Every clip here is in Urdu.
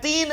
3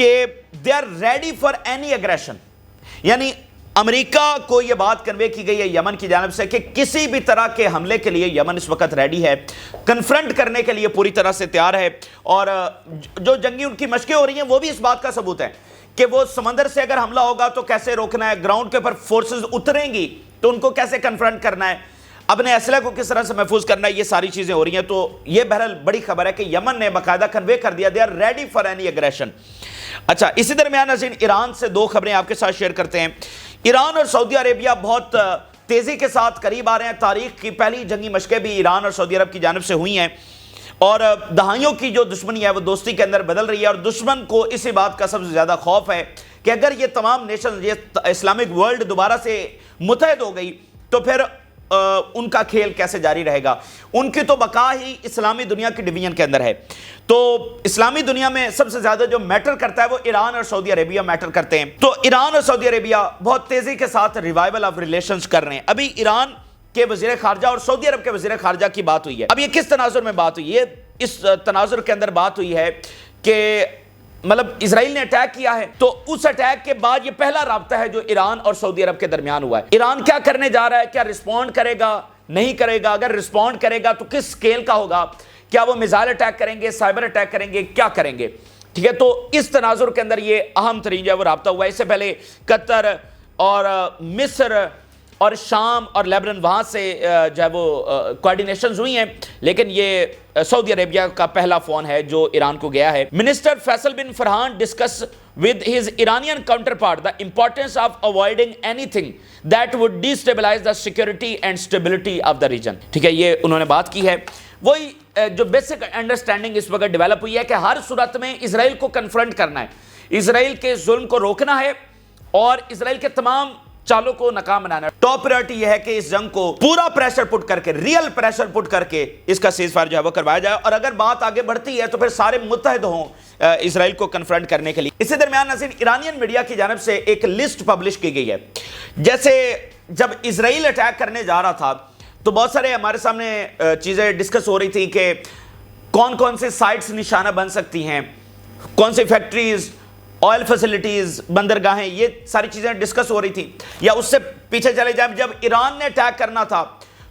کہ they are ready for any aggression, یعنی امریکہ کو یہ بات کنوے کی گئی ہے یمن کی جانب سے کہ کسی بھی طرح کے حملے کے لیے یمن اس وقت ریڈی ہے، کنفرنٹ کرنے کے لیے پوری طرح سے تیار ہے، اور جو جنگی ان کی مشقیں ہو رہی ہیں وہ بھی اس بات کا ثبوت ہے کہ وہ سمندر سے اگر حملہ ہوگا تو کیسے روکنا ہے، گراؤنڈ کے اوپر فورسز اتریں گی تو ان کو کیسے کنفرنٹ کرنا ہے، اپنے اسلحے کو کس طرح سے محفوظ کرنا ہے، یہ ساری چیزیں ہو رہی ہیں۔ تو یہ بہرحال بڑی خبر ہے کہ یمن نے باقاعدہ کنوے کر دیا they are ready for any aggression. اچھا، اسی درمیان ناظرین ایران سے دو خبریں آپ کے ساتھ شیئر کرتے ہیں۔ ایران اور سعودی عربیہ بہت تیزی کے ساتھ قریب آ رہے ہیں، تاریخ کی پہلی جنگی مشقیں بھی ایران اور سعودی عرب کی جانب سے ہوئی ہیں، اور دہائیوں کی جو دشمنی ہے وہ دوستی کے اندر بدل رہی ہے، اور دشمن کو اسی بات کا سب سے زیادہ خوف ہے کہ اگر یہ تمام نیشن، یہ اسلامک ورلڈ دوبارہ سے متحد ہو گئی تو پھر ان کا کھیل کیسے جاری رہے گا، ان کی تو بقا ہی اسلامی دنیا کی ڈویژن کے اندر ہے۔ تو اسلامی دنیا میں سب سے زیادہ جو میٹر کرتا ہے وہ ایران اور سعودی عربیہ میٹر کرتے ہیں، تو ایران اور سعودی عربیہ بہت تیزی کے ساتھ ریوائول آف ریلیشنز کر رہے ہیں۔ ابھی ایران کے وزیر خارجہ اور سعودی عرب کے وزیر خارجہ کی بات ہوئی ہے۔ اب یہ کس تناظر میں بات ہوئی ہے؟ اس تناظر کے اندر بات ہوئی ہے کہ مطلب اسرائیل نے اٹیک کیا ہے، تو اس اٹیک کے بعد یہ پہلا رابطہ ہے جو ایران اور سعودی عرب کے درمیان ہوا ہے۔ ایران کیا کرنے جا رہا ہے، کیا رسپونڈ کرے گا، نہیں کرے گا، اگر رسپونڈ کرے گا تو کس سکیل کا ہوگا، کیا وہ میزائل اٹیک کریں گے، سائبر اٹیک کریں گے، کیا کریں گے، ٹھیک ہے۔ تو اس تناظر کے اندر یہ اہم ترین جو ہے وہ رابطہ ہوا ہے۔ اس سے پہلے قطر اور مصر اور شام اور لیبنان وہاں سے جو ہے وہ کوارڈینیشنز ہوئی ہیں، لیکن یہ سعودی عربیہ کا پہلا فون ہے جو ایران کو گیا ہے۔ Minister Faisal bin Farhan discuss with his Iranian counterpart the importance of avoiding anything that would destabilize the security and stability of the region۔ ٹھیک ہے، یہ انہوں نے بات کی ہے، وہی جو بیسک انڈرسٹینڈنگ اس وقت ڈیولپ ہوئی ہے کہ ہر صورت میں اسرائیل کو کنفرنٹ کرنا ہے، اسرائیل کے ظلم کو روکنا ہے اور اسرائیل کے تمام چالوں کو ناکام بنانا ہے۔ ٹاپ پرائرٹی یہ ہے کہ اس جنگ کو پورا پریشر پٹ کر کے، ریئل پریشر پٹ کر کے اس کا سیز فائر جو ہے وہ کروایا جائے، اور اگر بات آگے بڑھتی ہے تو پھر سارے متحد ہوں اسرائیل کو کنفرنٹ کرنے کے لیے۔ اسی درمیان ناظرین ایرانین میڈیا کی جانب سے ایک لسٹ پبلش کی گئی ہے، جیسے جب اسرائیل اٹیک کرنے جا رہا تھا تو بہت سارے ہمارے سامنے چیزیں ڈسکس ہو رہی تھی کہ کون کون سے سائٹس نشانہ بن سکتی ہیں، کون سی فیکٹریز، آئل فیسلٹیز، بندرگاہیں، یہ ساری چیزیں ڈسکس ہو رہی تھی۔ یا اس سے پیچھے چلے جائیں، جب ایران نے اٹیک کرنا تھا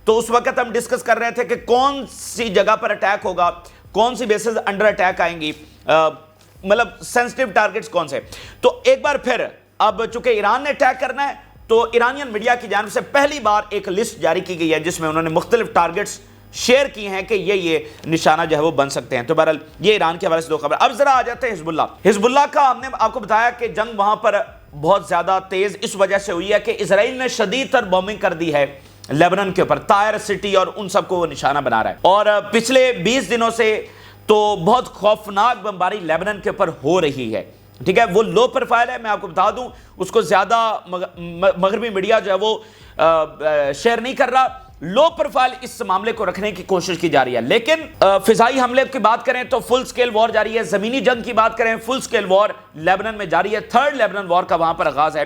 تو اس وقت ہم ڈسکس کر رہے تھے کہ کون سی جگہ پر اٹیک ہوگا، کون سی بیسز انڈر اٹیک آئیں گی، مطلب سینسٹیو ٹارگٹس کون سے۔ تو ایک بار پھر اب چونکہ ایران نے اٹیک کرنا ہے تو ایرانین میڈیا کی جانب سے پہلی بار ایک لسٹ جاری کی گئی ہے جس میں انہوں نے مختلف ٹارگٹس شیئر کی ہیں کہ یہ نشانہ جو ہے وہ بن سکتے ہیں۔ تو بہرحال یہ ایران کے حوالے سے دو خبر۔ اب ذرا آ جاتے ہیں حزب اللہ کا۔ ہم نے آپ کو بتایا کہ جنگ وہاں پر بہت زیادہ تیز اس وجہ سے ہوئی ہے کہ اسرائیل نے شدید تر بومبنگ کر دی ہے لیبنان کے اوپر، طائر سٹی اور ان سب کو وہ نشانہ بنا رہا ہے، اور پچھلے 20 دنوں سے تو بہت خوفناک بمباری لیبنان کے اوپر ہو رہی ہے، ٹھیک ہے۔ وہ لو پروفائل ہے، میں آپ کو بتا دوں، اس کو زیادہ مغربی میڈیا جو ہے وہ شیئر نہیں کر رہا، لو پروفائل اس معاملے کو رکھنے کی کوشش کی جا رہی ہے، لیکن فضائی حملے کی بات کریں تو فل سکیل وار جاری ہے، زمینی جنگ کی بات کریں فل سکیل وار لیبنان میں جاری ہے، تھرڈ لیبنان وار کا وہاں پر آغاز ہے۔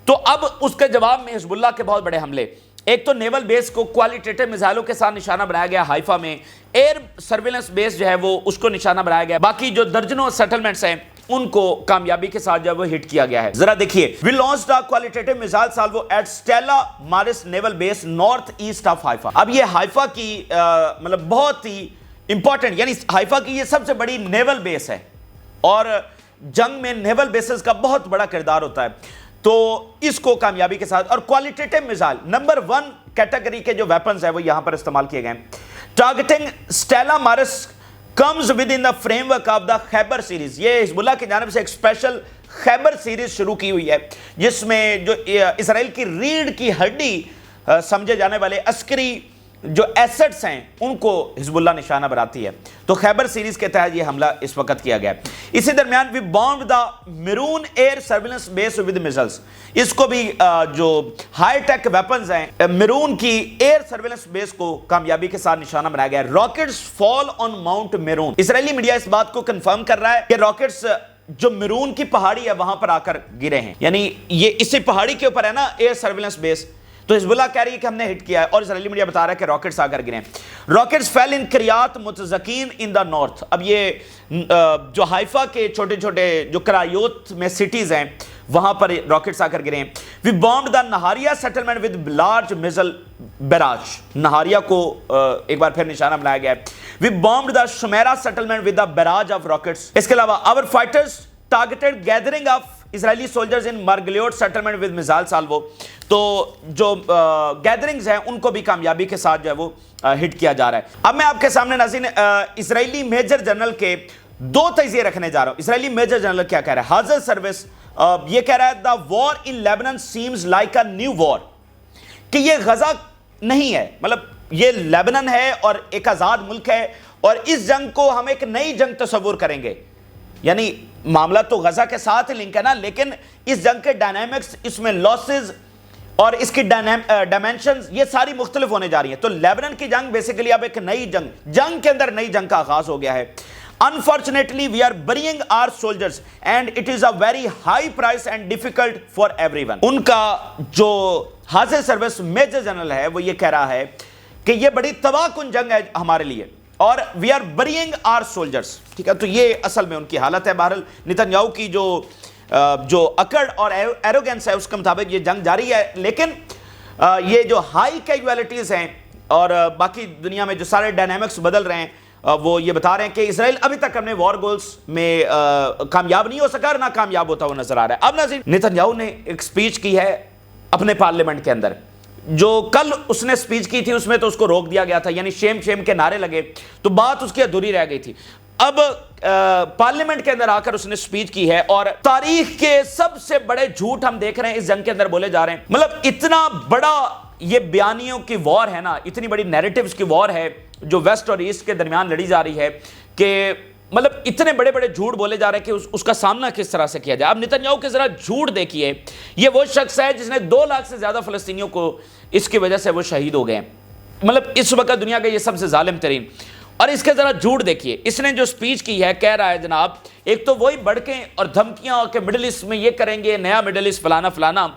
تو اب اس کے جواب میں حزب اللہ کے بہت بڑے حملے، ایک تو نیول بیس کو کوالٹیٹیو میزائلوں کے ساتھ نشانہ بنایا گیا ہائفا میں، ایئر سرویلنس بیس جو ہے وہ اس کو نشانہ بنایا گیا، باقی جو درجنوں سیٹلمنٹس ہیں ان کو کامیابی کے ساتھ جو ہے وہ ہٹ کیا گیا ہے۔ ذرا دیکھیے، we launched a qualitative missile salvo at Stella Maris naval base north east of Haifa. اب یہ ہائفا کی مطلب بہت ہی امپورٹنٹ، یعنی ہائفا کی یہ سب سے بڑی نیول بیس ہے اور جنگ میں نیول بیسز کا بہت بڑا کردار ہوتا ہے، تو اس کو کامیابی کے ساتھ، اور کوالٹیٹیو میزائل نمبر 1 کیٹیگری کے جو ویپنز ہیں وہ یہاں پر استعمال کیے گئے ہیں۔ Targeting Stella Maris comes within the framework of the Khaibar series. یہ حزب اللہ کی جانب سے ایک اسپیشل خیبر سیریز شروع کی ہوئی ہے جس میں جو اسرائیل کی ریڑھ کی ہڈی سمجھے جانے والے عسکری جو ایسٹس ہیں ان کو حزب اللہ نشانہ بناتی ہے، تو خیبر سیریز کے تحت یہ حملہ اس وقت کیا گیا ہے۔ اسی درمیان we bombed the Meron air surveillance base with missiles, اس کو بھی جو ہائی ٹیک ویپنز ہیں میرون کی ایئر سرویلنس بیس کو کامیابی کے ساتھ نشانہ بنایا گیا ہے۔ Rockets fall on Mount Meron, Israeli media اس بات کو کنفرم کر رہا ہے کہ راکٹس جو میرون کی پہاڑی ہے وہاں پر آ کر گرے ہیں، یعنی یہ اسی پہاڑی کے اوپر ہے نا ایئر سرویلنس بیس، تو حزب اللہ کہہ رہی ہے کہ ہم نے ہٹ کیا ہے، اور اسرائیلی میڈیا بتا رہا ہے کہ راکٹس آ کر گرے ہیں۔ راکٹس فیل ان کریات متزکین ان دا نارتھ۔ اب یہ جو حائفہ کے چھوٹے چھوٹے جو کرایوت میں سٹیز ہیں وہاں پر راکٹس آ کر گرے ہیں۔ We bombed the Nahariya settlement with large missile barrage, Nahariya کو ایک بار پھر نشانہ بنایا گیا ہے۔ We bombed the Shomera settlement with the barrage of rockets. اس کے علاوہ our fighters targeted gathering of Israeli soldiers in Margaliot settlement with missile salvo. تو جو گیدرنگز ہیں ان کو بھی کامیابی کے ساتھ جو ہے وہ ہٹ کیا جا رہا ہے۔ اب میں آپ کے سامنے ناظرین اسرائیلی میجر جنرل کے دو تجزیے رکھنے جا رہا ہوں۔ اسرائیلی میجر جنرل کیا کہہ رہا ہے؟ حاضر سروس یہ کہہ رہا ہے the war in Lebanon seems like a new war, کہ یہ غزہ نہیں ہے، مطلب یہ لیبنان ہے اور ایک آزاد ملک ہے، اور اس جنگ کو ہم ایک نئی جنگ تصور کریں گے۔ یعنی معاملہ تو غزہ کے ساتھ لنک ہے نا، لیکن اس جنگ کے ڈائنامکس، اس میں لاسز اور اس کی ڈائمینشنز یہ ساری مختلف ہونے جا رہی ہیں۔ تو لیبنان کی جنگ بیسیکلی اب ایک نئی جنگ کے اندر نئی جنگ کا آغاز ہو گیا ہے۔ Unfortunately, we are burying our soldiers and it is a very high price and difficult for everyone۔ ان کا جو حاضر سروس میجر جنرل ہے وہ یہ کہہ رہا ہے کہ یہ بڑی تباہ کن جنگ ہے ہمارے لیے، اور we are burying our soldiers، ٹھیک ہے۔ تو یہ اصل میں ان کی حالت ہے۔ بہرحال نتن یاہو کی جو اکڑ اور ایروگنس ہے اس کے مطابق یہ جنگ جاری ہے، لیکن یہ جو ہائی کیجویلٹیز ہیں اور باقی دنیا میں جو سارے ڈائنامکس بدل رہے ہیں وہ یہ بتا رہے ہیں کہ اسرائیل ابھی تک اپنے وار گولز میں کامیاب نہیں ہو سکا اور ناکامیاب ہوتا ہوا نظر آ رہا ہے۔ اب ناظرین نتن یاہو نے ایک سپیچ کی ہے اپنے پارلیمنٹ کے اندر، جو کل اس نے سپیچ کی تھی اس میں تو اس کو روک دیا گیا تھا، یعنی شیم شیم کے نعرے لگے تو بات اس کی ادھوری رہ گئی تھی۔ اب پارلیمنٹ کے اندر آ کر اس نے سپیچ کی ہے، اور تاریخ کے سب سے بڑے جھوٹ ہم دیکھ رہے ہیں اس جنگ کے اندر بولے جا رہے ہیں۔ مطلب اتنا بڑا یہ بیانیوں کی وار ہے نا، اتنی بڑی نیریٹیوز کی وار ہے جو ویسٹ اور ایسٹ کے درمیان لڑی جا رہی ہے، کہ مطلب اتنے بڑے بڑے جھوٹ بولے جا رہے ہیں کہ اس کا سامنا کس طرح سے کیا جائے۔ اب نتن یاہو کے ذرا جھوٹ دیکھیے، یہ وہ شخص ہے جس نے 2 لاکھ سے زیادہ فلسطینیوں کو اس کی وجہ سے وہ شہید ہو گئے ہیں، مطلب اس وقت دنیا کا یہ سب سے ظالم ترین۔ اور اس کے ذرا جھوٹ دیکھیے، اس نے جو سپیچ کی ہے کہہ رہا ہے جناب، ایک تو وہی بڑکیں اور دھمکیاں کہ مڈل ایسٹ میں یہ کریں گے، نیا مڈل ایسٹ فلانا فلانا،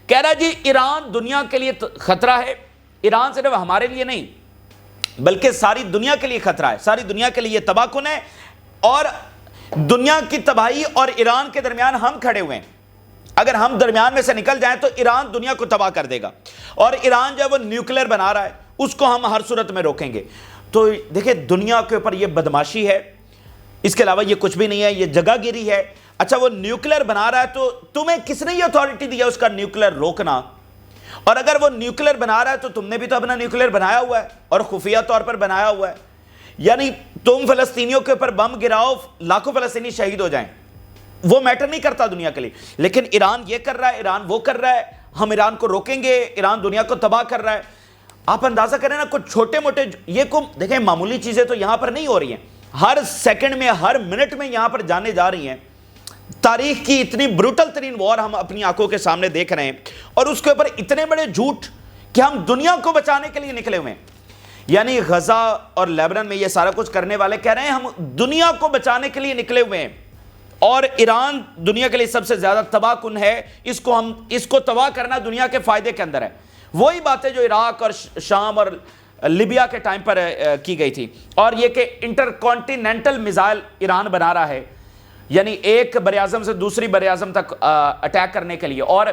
کہہ رہا جی ایران دنیا کے لیے خطرہ ہے، ایران صرف ہمارے لیے نہیں بلکہ ساری دنیا کے لیے خطرہ ہے، ساری دنیا کے لیے یہ تباہ کن ہے، اور دنیا کی تباہی اور ایران کے درمیان ہم کھڑے ہوئے ہیں۔ اگر ہم درمیان میں سے نکل جائیں تو ایران دنیا کو تباہ کر دے گا، اور ایران جو ہے وہ نیوکلیر بنا رہا ہے، اس کو ہم ہر صورت میں روکیں گے۔ تو دیکھیں دنیا کے اوپر یہ بدماشی ہے، اس کے علاوہ یہ کچھ بھی نہیں ہے، یہ جگہ گیری ہے۔ اچھا وہ نیوکلیر بنا رہا ہے تو تمہیں کس نے یہ اتھارٹی دیا اس کا نیوکلیر روکنا؟ اور اگر وہ نیوکلیر بنا رہا ہے تو تم نے بھی تو اپنا نیوکلیر بنایا ہوا ہے اور خفیہ طور پر بنایا ہوا ہے، یعنی تم فلسطینیوں کے اوپر بم گراؤ، لاکھوں فلسطینی شہید ہو جائیں، وہ میٹر نہیں کرتا دنیا کے لیے، لیکن ایران یہ کر رہا ہے، ایران وہ کر رہا ہے، ہم ایران کو روکیں گے، ایران دنیا کو تباہ کر رہا ہے۔ آپ اندازہ کریں نا، کچھ چھوٹے موٹے یہ دیکھیں معمولی چیزیں تو یہاں پر نہیں ہو رہی ہیں، ہر سیکنڈ میں ہر منٹ میں یہاں پر جانے جا رہی ہیں۔ تاریخ کی اتنی بروٹل ترین وار ہم اپنی آنکھوں کے سامنے دیکھ رہے ہیں، اور اس کے اوپر اتنے بڑے جھوٹ کہ ہم دنیا کو بچانے کے لیے نکلے ہوئے ہیں۔ یعنی غزہ اور لیبنان میں یہ سارا کچھ کرنے والے کہہ رہے ہیں ہم دنیا کو بچانے کے لیے نکلے ہوئے ہیں، اور ایران دنیا کے لیے سب سے زیادہ تباہ کن ہے، اس کو تباہ کرنا دنیا کے فائدے کے اندر ہے۔ وہی باتیں جو عراق اور شام اور لیبیا کے ٹائم پر کی گئی تھی، اور یہ کہ انٹر کانٹیننٹل میزائل ایران بنا رہا ہے، یعنی ایک بر اعظم سے دوسری بر اعظم تک اٹیک کرنے کے لیے، اور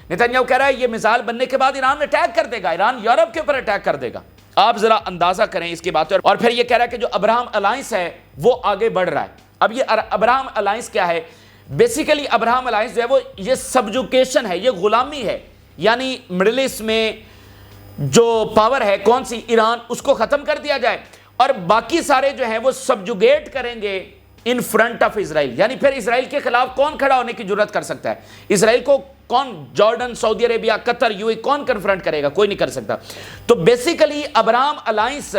نتن یاہو کہہ رہا ہے یہ میزائل بننے کے بعد ایران اٹیک کر دے گا، ایران یورپ کے اوپر اٹیک کر دے گا۔ آپ ذرا اندازہ کریں اس کی باتیں، اور پھر یہ کہہ رہا ہے کہ جو ابراہم الائنس ہے وہ آگے بڑھ رہا ہے۔ اب یہ ابراہم الائنس کیا ہے؟ بیسیکلی ابراہم الائنس جو ہے وہ یہ سبجوکیشن ہے، یہ غلامی ہے، یعنی مڈل ایسٹ میں جو پاور ہے کون سی ایران، اس کو ختم کر دیا جائے، اور باقی سارے جو ہیں وہ سبجوگیٹ کریں گے ان فرنٹ آف اسرائیل۔ یعنی پھر اسرائیل کے خلاف کون کھڑا ہونے کی جرات کر سکتا ہے؟ اسرائیل کو کون، Jordan, Saudi Arabia, Qatar, U A, کون کنفرنٹ کرے گا؟ کوئی نہیں کر سکتا۔ تو بیسیکلی ابراہم الائنس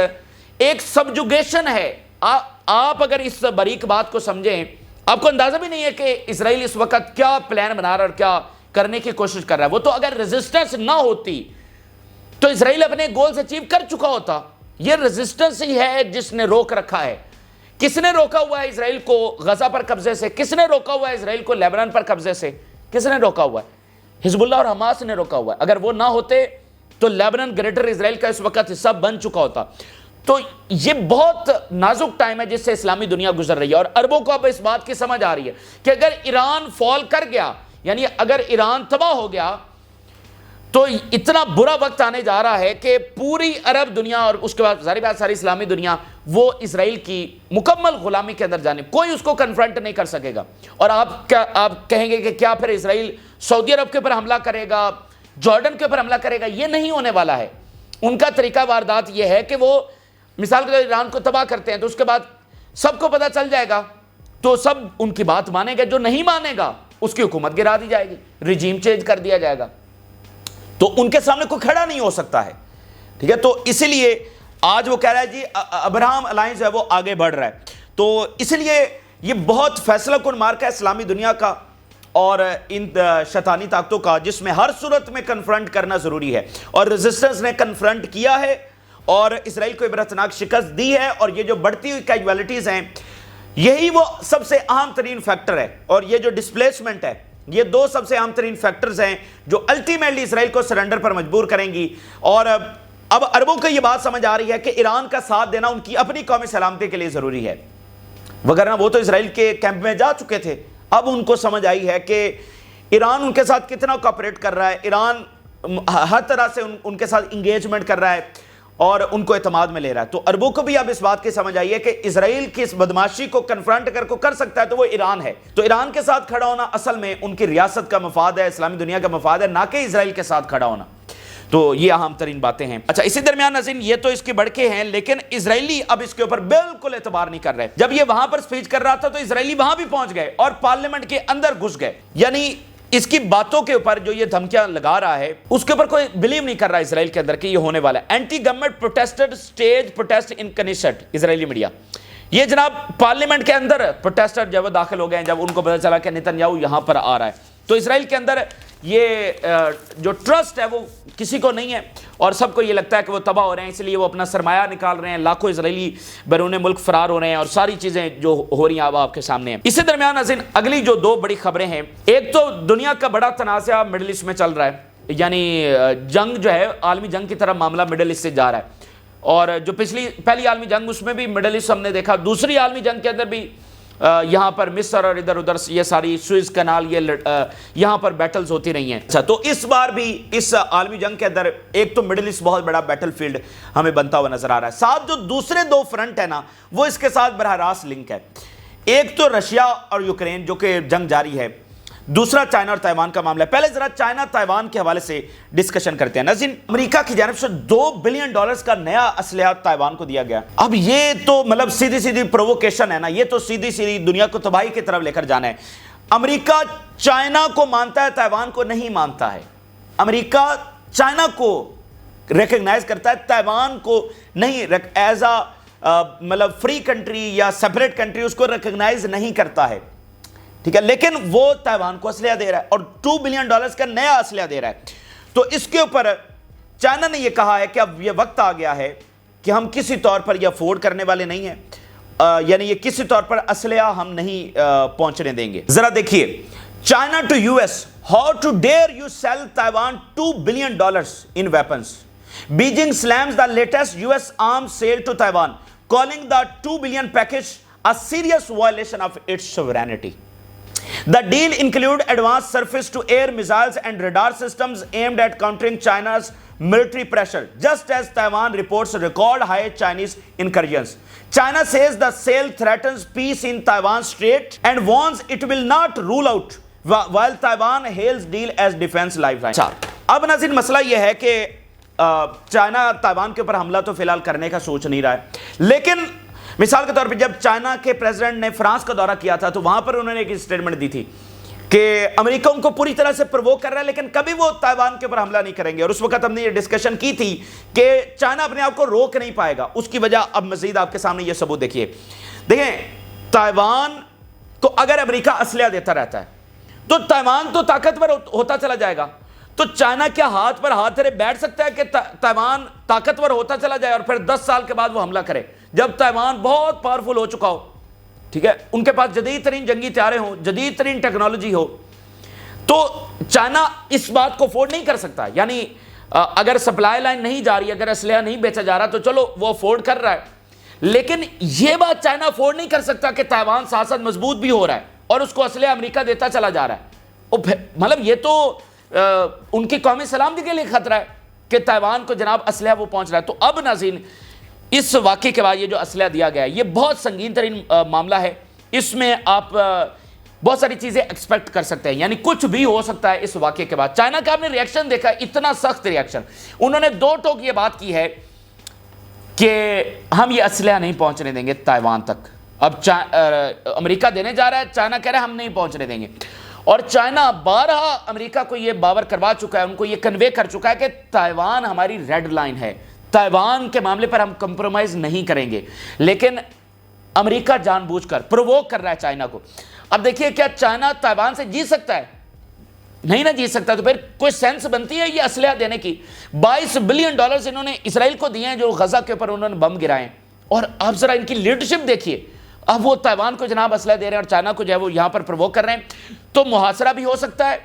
ایک سبجوگیشن ہے۔ آپ اگر اس باریک بات کو سمجھیں، آپ کو اندازہ بھی نہیں ہے کہ اسرائیل اس وقت کیا پلان بنا رہا ہے اور کیا کرنے کی کوشش کر رہا ہے۔ وہ تو اگر ریزسٹنس نہ ہوتی تو اسرائیل اپنے گولز اچیو کر چکا ہوتا۔ یہ ریزسٹنس ہی ہے جس نے روک رکھا ہے۔ کس نے روکا ہوا ہے اسرائیل کو غزہ پر قبضے سے؟ کس نے روکا ہوا ہے اسرائیل کو لیبنان پر قبضے سے؟ کس نے روکا ہوا ہے؟ حزب اللہ اور حماس نے روکا ہوا ہے۔ اگر وہ نہ ہوتے تو لیبنان گریٹر اسرائیل کا اس وقت حصہ بن چکا ہوتا. تو یہ بہت نازک ٹائم ہے جس سے اسلامی دنیا گزر رہی ہے, اور عربوں کو اب اس بات کی سمجھ آ رہی ہے کہ اگر ایران فال کر گیا, یعنی اگر ایران تباہ ہو گیا, تو اتنا برا وقت آنے جا رہا ہے کہ پوری عرب دنیا اور اس کے بعد ظاہر بات ساری اسلامی دنیا وہ اسرائیل کی مکمل غلامی کے اندر جانے, کوئی اس کو کنفرنٹ نہیں کر سکے گا. اور آپ کہیں گے کہ کیا پھر اسرائیل سعودی عرب کے اوپر حملہ کرے گا, جارڈن کے اوپر حملہ کرے گا؟ یہ نہیں ہونے والا ہے. ان کا طریقہ واردات یہ ہے کہ وہ مثال کے طور پر ایران کو تباہ کرتے ہیں تو اس کے بعد سب کو پتہ چل جائے گا, تو سب ان کی بات مانے گا, جو نہیں مانے گا اس کی حکومت گرا دی جائے گی, رجیم چینج کر دیا جائے گا. تو ان کے سامنے کوئی کھڑا نہیں ہو سکتا ہے, ٹھیک ہے. تو اسی لیے آج وہ کہہ رہا ہے جی ابراہم الائنس ہے وہ آگے بڑھ رہا ہے. تو اس لیے یہ بہت فیصلہ کن مارکا ہے اسلامی دنیا کا اور ان شیطانی طاقتوں کا, جس میں ہر صورت میں کنفرنٹ کرنا ضروری ہے. اور ریزسٹنس نے کنفرنٹ کیا ہے اور اسرائیل کو عبرتناک شکست دی ہے. اور یہ جو بڑھتی ہوئی کیجوالٹیز ہیں یہی وہ سب سے اہم ترین فیکٹر ہے, اور یہ جو ڈسپلیسمنٹ ہے یہ دو سب سے اہم ترین فیکٹرز ہیں جو الٹیمیٹلی اسرائیل کو سرنڈر پر مجبور کریں گی. اور اب عربوں کو یہ بات سمجھ آ رہی ہے کہ ایران کا ساتھ دینا ان کی اپنی قومی سلامتی کے لیے ضروری ہے, وگرنہ وہ تو اسرائیل کے کیمپ میں جا چکے تھے. اب ان کو سمجھ آئی ہے کہ ایران ان کے ساتھ کتنا کوآپریٹ کر رہا ہے, ایران ہر طرح سے ان کے ساتھ انگیجمنٹ کر رہا ہے اور ان کو اعتماد میں لے رہا ہے. تو عربوں کو بھی اب اس بات کی سمجھ آئی ہے کہ اسرائیل کی اس بدماشی کو کنفرنٹ کر سکتا ہے تو وہ ایران ہے. تو ایران کے ساتھ کھڑا ہونا اصل میں ان کی ریاست کا مفاد ہے, اسلامی دنیا کا مفاد ہے, نہ کہ اسرائیل کے ساتھ کھڑا ہونا. تو یہ اہم ترین باتیں ہیں. اچھا, اسی درمیان ناظرین یہ تو اس کی بڑکے ہیں, لیکن اسرائیلی اب اس کے اوپر بالکل اعتبار نہیں کر رہے. جب یہ وہاں پر سپیچ کر رہا تھا تو اسرائیلی وہاں بھی پہنچ گئے اور پارلیمنٹ کے اندر گھس گئے. یعنی اس کی باتوں کے اوپر جو یہ دھمکیاں لگا رہا ہے اس کے اوپر کوئی بلیو نہیں کر رہا اسرائیل کے اندر کہ یہ ہونے والا ہے. Anti government protester stage protest in Knesset, Israeli media. یہ جناب پارلیمنٹ کے اندر پروٹیسٹر جب وہ داخل ہو گئے ہیں, جب ان کو پتہ چلا کہ نیتن یاہو یہاں پر آ رہا ہے, تو اسرائیل کے اندر یہ جو ٹرسٹ ہے وہ کسی کو نہیں ہے اور سب کو یہ لگتا ہے کہ وہ تباہ ہو رہے ہیں, اس لیے وہ اپنا سرمایہ نکال رہے ہیں, لاکھوں اسرائیلی بیرون ملک فرار ہو رہے ہیں اور ساری چیزیں جو ہو رہی ہیں اب آپ کے سامنے ہیں. اسی درمیان ناظرین اگلی جو دو بڑی خبریں ہیں, ایک تو دنیا کا بڑا تنازع مڈل ایسٹ میں چل رہا ہے, یعنی جنگ جو ہے عالمی جنگ کی طرف معاملہ مڈل ایسٹ سے جا رہا ہے. اور جو پہلی عالمی جنگ اس میں بھی مڈل ایسٹ ہم نے دیکھا, دوسری عالمی جنگ کے اندر بھی یہاں پر مصر اور ادھر ادھر یہ ساری سوئز کنال یہاں پر بیٹلز ہوتی رہی ہیں. اچھا, تو اس بار بھی اس عالمی جنگ کے اندر ایک تو مڈل ایسٹ بہت بڑا بیٹل فیلڈ ہمیں بنتا ہوا نظر آ رہا ہے. ساتھ جو دوسرے دو فرنٹ ہیں نا وہ اس کے ساتھ براہ راست لنک ہے. ایک تو رشیا اور یوکرین جو کہ جنگ جاری ہے, دوسرا چائنا اور تائیوان کا معاملہ ہے. پہلے ذرا چائنا تائیوان کے حوالے سے ڈسکشن کرتے ہیں. ناظرین امریکہ کی جانب سے $2 بلین کا نیا اسلحہ تائیوان کو دیا گیا. اب یہ تو مطلب سیدھی پرووکیشن ہے نا, یہ تو سیدھی دنیا کو تباہی کی طرف لے کر جانا ہے. امریکہ چائنا کو مانتا ہے, تائیوان کو نہیں مانتا ہے. امریکہ چائنا کو ریکگنائز کرتا ہے, تائیوان کو نہیں, ایز مطلب فری کنٹری یا سیپریٹ کنٹری اس کو ریکگنائز نہیں کرتا ہے, ٹھیک ہے. لیکن وہ تائیوان کو اسلحہ دے رہا ہے اور $2 بلین کا نیا اسلحہ دے رہا ہے. تو اس کے اوپر چائنا نے یہ کہا ہے کہ اب یہ وقت آ گیا ہے کہ ہم کسی طور پر یہ افورڈ کرنے والے نہیں ہیں, یعنی یہ کسی طور پر اسلحہ ہم نہیں پہنچنے دیں گے. ذرا دیکھیے, China to U S, how to dare you sell Taiwan $2 billion in weapons. Beijing slams the latest US arms sale to Taiwan, calling the $2 billion package a serious violation of its sovereignty. The deal include advanced surface-to-air missiles and radar systems aimed at countering China's military pressure, just as Taiwan reports record high Chinese incursions. China says the sale threatens peace in Taiwan Strait and warns it will not rule out, while Taiwan hails deal as defense lifeline. اب ناظرین مسئلہ یہ ہے کہ چائنا تائیوان کے اوپر حملہ تو فی الحال کرنے کا سوچ نہیں رہا ہے, لیکن مثال کے طور پہ جب چائنا کے پریزیڈنٹ نے فرانس کا دورہ کیا تھا تو وہاں پر انہوں نے ایک اسٹیٹمنٹ دی تھی کہ امریکہ ان کو پوری طرح سے پرووک کر رہا ہے لیکن کبھی وہ تائیوان کے اوپر حملہ نہیں کریں گے. اور اس وقت ہم نے یہ ڈسکشن کی تھی کہ چائنا اپنے آپ کو روک نہیں پائے گا. اس کی وجہ اب مزید آپ کے سامنے یہ ثبوت دیکھیں, تائیوان کو اگر امریکہ اسلحہ دیتا رہتا ہے تو تائیوان تو طاقتور ہوتا چلا جائے گا. تو چائنا کیا ہاتھ پر ہاتھ رے بیٹھ سکتا ہے کہ تائیوان طاقتور ہوتا چلا جائے اور پھر 10 سال کے بعد وہ حملہ کرے جب تائیوان بہت پاورفل ہو چکا ہو, ٹھیک ہے, ان کے پاس جدید ترین جنگی طیارے ہوں, جدید ترین ٹیکنالوجی ہو. تو چائنا اس بات کو افورڈ نہیں کر سکتا. یعنی اگر سپلائی لائن نہیں جا رہی, اگر اسلحہ نہیں بیچا جا رہا تو چلو وہ افورڈ کر رہا ہے, لیکن یہ بات چائنا افورڈ نہیں کر سکتا کہ تائیوان ساتھ ساتھ مضبوط بھی ہو رہا ہے اور اس کو اسلحہ امریکہ دیتا چلا جا رہا ہے. مطلب یہ تو ان کی قومی سلامتی کے لیے خطرہ ہے کہ تائیوان کو جناب اسلحہ وہ پہنچ رہا ہے. تو اب ناظرین اس واقعے کے بعد یہ جو اسلحہ دیا گیا ہے یہ بہت سنگین ترین معاملہ ہے. اس میں آپ بہت ساری چیزیں ایکسپیکٹ کر سکتے ہیں, یعنی کچھ بھی ہو سکتا ہے اس واقعے کے بعد. چائنا کا آپ نے ریاکشن دیکھا, اتنا سخت ریاکشن. انہوں نے دو ٹوک یہ بات کی ہے کہ ہم یہ اسلحہ نہیں پہنچنے دیں گے تائیوان تک. اب امریکہ دینے جا رہا ہے, چائنا کہہ رہا ہے ہم نہیں پہنچنے دیں گے. اور چائنا بارہا امریکہ کو یہ باور کروا چکا ہے, ان کو یہ کنوے کر چکا ہے کہ تائیوان ہماری ریڈ لائن ہے, تائیوان کے معاملے پر ہم کمپرومائز نہیں کریں گے. لیکن امریکہ جان بوجھ کر پرووک کر رہا ہے چائنا کو. اب دیکھیے کیا چائنا تائیوان سے جیت سکتا ہے؟ نہیں نہ جیت سکتا. تو پھر کوئی سینس بنتی ہے یہ اسلحہ دینے کی؟ $22 بلین انہوں نے اسرائیل کو دیے ہیں جو غزہ کے اوپر انہوں نے بم گرائے ہیں. اور اب ذرا ان کی لیڈرشپ دیکھیے, اب وہ تائیوان کو جناب اسلحہ دے رہے ہیں اور چائنا کو جو ہے وہ یہاں پر پرووک کر رہے ہیں. تو محاصرہ بھی ہو سکتا ہے,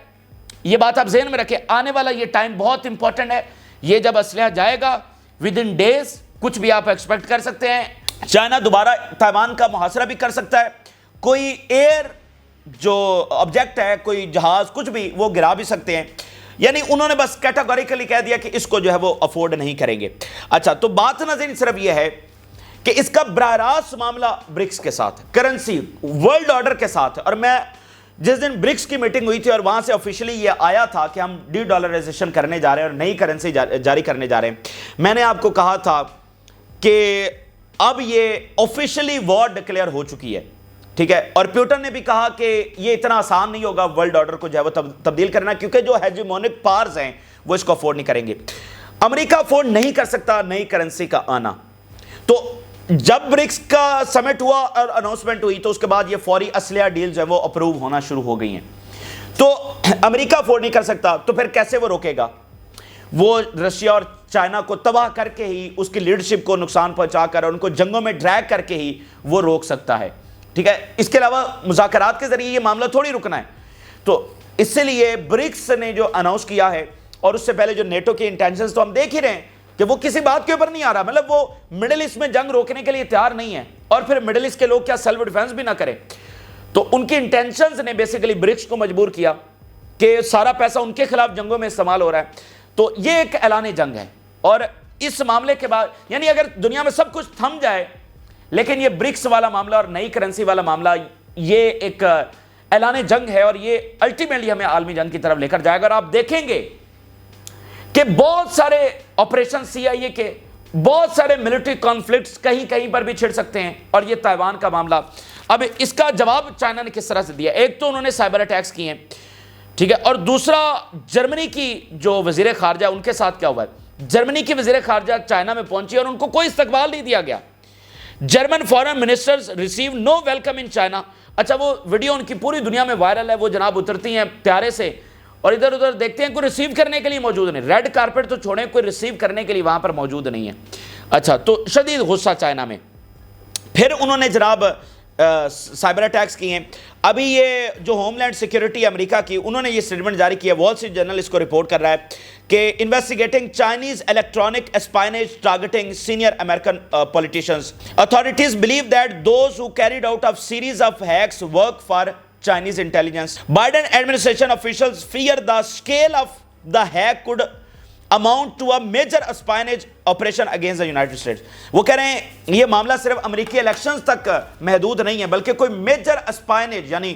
یہ بات آپ ذہن میں رکھیں. آنے والا یہ ٹائم بہت امپورٹنٹ ہے. یہ جب اسلحہ جائے گا ود ان ڈیز کچھ بھی آپ ایکسپیکٹ کر سکتے ہیں. چائنا دوبارہ تائیوان کا محاصرہ بھی کر سکتا ہے. کوئی ایئر جو آبجیکٹ ہے, کوئی جہاز, کچھ بھی وہ گرا بھی سکتے ہیں. یعنی انہوں نے بس کیٹاگوریکلی کہہ دیا کہ اس کو جو ہے وہ افورڈ نہیں کریں گے. اچھا, تو بات ناظرین صرف یہ ہے کہ اس کا براہ راست معاملہ برکس کے ساتھ, کرنسی ورلڈ آرڈر کے ساتھ. اور میں جس دن برکس کی میٹنگ ہوئی تھی اور وہاں سے آفیشلی یہ آیا تھا کہ ہم ڈی ڈالرائزیشن کرنے جا رہے ہیں اور نئی کرنسی جاری کرنے جا رہے ہیں, میں نے آپ کو کہا تھا کہ اب یہ آفیشلی وار ڈکلیئر ہو چکی ہے, ٹھیک ہے. اور پیوٹن نے بھی کہا کہ یہ اتنا آسان نہیں ہوگا ورلڈ آرڈر کو جو ہے وہ تبدیل کرنا, کیونکہ جو ہیجمونک پاورز ہیں وہ اس کو افورڈ نہیں کریں گے. امریکہ افورڈ نہیں کر سکتا نئی کرنسی کا آنا. تو جب برکس کا سمٹ ہوا اور اناؤنسمنٹ ہوئی تو اس کے بعد یہ فوری اسلحہ ڈیل جو ہے وہ اپروو ہونا شروع ہو گئی ہیں. تو امریکہ افورڈ نہیں کر سکتا تو پھر کیسے وہ روکے گا؟ وہ رشیا اور چائنا کو تباہ کر کے ہی, اس کی لیڈرشپ کو نقصان پہنچا کر اور ان کو جنگوں میں ڈریگ کر کے ہی وہ روک سکتا ہے, ٹھیک ہے. اس کے علاوہ مذاکرات کے ذریعے یہ معاملہ تھوڑی رکنا ہے. تو اس لیے برکس نے جو اناؤنس کیا ہے, اور اس سے پہلے جو نیٹو کے انٹینشنز تو ہم دیکھ ہی رہے ہیں کہ وہ کسی بات کے اوپر نہیں آ رہا. مطلب وہ مڈل ایسٹ میں جنگ روکنے کے لیے تیار نہیں ہے, اور پھر مڈل ایسٹ کے لوگ کیا سیلف ڈیفنس بھی نہ کریں. تو ان کی انٹینشنز نے بیسیکلی برکس کو مجبور کیا کہ سارا پیسہ ان کے خلاف جنگوں میں استعمال ہو رہا ہے. تو یہ ایک اعلان جنگ ہے. اور اس معاملے کے بعد یعنی اگر دنیا میں سب کچھ تھم جائے, لیکن یہ برکس والا معاملہ اور نئی کرنسی والا معاملہ یہ ایک اعلان جنگ ہے, اور یہ الٹیمیٹلی ہمیں عالمی جنگ کی طرف لے کر جائے گا. اور آپ دیکھیں گے کہ بہت سارے آپریشن CIA کے, بہت سارے ملٹری کانفلکٹس کہیں کہیں پر بھی چھڑ سکتے ہیں. اور یہ تائیوان کا معاملہ, اب اس کا جواب چائنا نے کس طرح سے دیا؟ ایک تو انہوں نے سائبر اٹیکس کیے ہیں, ٹھیک ہے. اور دوسرا جرمنی کی جو وزیر خارجہ ان کے ساتھ کیا ہوا ہے. جرمنی کی وزیر خارجہ چائنا میں پہنچی اور ان کو کوئی استقبال نہیں دیا گیا. German foreign ministers receive no welcome in China. اچھا, وہ ویڈیو ان کی پوری دنیا میں وائرل ہے. وہ جناب اترتی ہیں پیارے سے اور ادھر ادھر دیکھتے ہیں, کوئی ریسیو کرنے کے لیے موجود نہیں. ریڈ کارپیٹ تو چھوڑیں, کوئی ریسیو کرنے کے لیے وہاں پر موجود نہیں ہے. اچھا, تو شدید غصہ چائنا میں. پھر انہوں نے جناب سائبر اٹیکس کی ہیں. ابھی یہ جو ہوم لینڈ سیکیورٹی امریکہ کی, انہوں نے یہ سٹیٹمنٹ جاری کی ہے. وال اسٹریٹ جرنل اس کو رپورٹ کر رہا ہے کہ investigating Chinese electronic espionage targeting senior American politicians. Authorities believe that those who carried out a series of hacks work for Chinese intelligence. Biden administration officials fear the scale of the hack could amount to a major espionage operation against the United States. وہ کہہ رہے ہیں یہ معاملہ صرف امریکی الیکشنز تک محدود نہیں ہے, بلکہ کوئی میجر اسپائنیج یعنی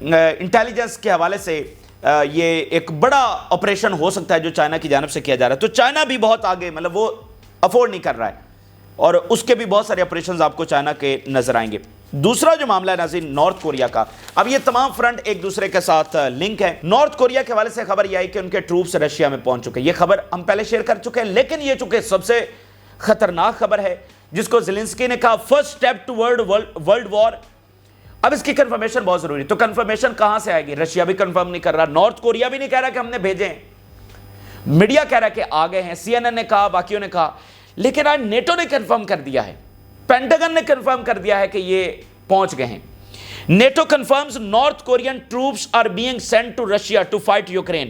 انٹیلیجنس کے حوالے سے یہ ایک بڑا آپریشن ہو سکتا ہے جو چائنا کی جانب سے کیا جا رہا ہے. تو چائنا بھی بہت آگے, مطلب وہ افورڈ نہیں کر رہا ہے, اور اس کے بھی بہت سارے آپریشنز آپ کو چائنا کے نظر آئیں گے. دوسرا جو معاملہ ہے ناظرین نارتھ کوریا کا. اب یہ تمام فرنٹ ایک دوسرے کے ساتھ لنک ہے. نارتھ کوریا کے حوالے سے خبر یہ آئی کہ ان کے ٹروپس رشیا میں پہنچ چکے. یہ خبر ہم پہلے شیئر کر چکے ہیں, لیکن یہ چونکہ سب سے خطرناک خبر ہے جس کو زیلنسکی نے کہا first step toward world war. اب اس کی کنفرمیشن بہت ضروری. تو کنفرمیشن کہاں سے آئے گی؟ رشیا بھی کنفرم نہیں کر رہا, نارتھ کوریا بھی نہیں کہہ رہا کہ ہم نے بھیجے ہیں, میڈیا کہہ رہا ہے کہ آ گئے ہیں, CNN نے کہا, باقیوں نے کہا, لیکن آج نیٹو نے کنفرم کر دیا ہے, پینٹاگن نے کنفرم کر دیا ہے کہ یہ پہنچ گئے ہیں. NATO confirms North Korean troops are being sent to Russia to fight Ukraine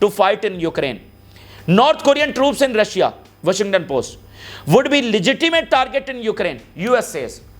to fight in Ukraine. North Korean troops in Russia, Washington Post, would be legitimate target in Ukraine, US says.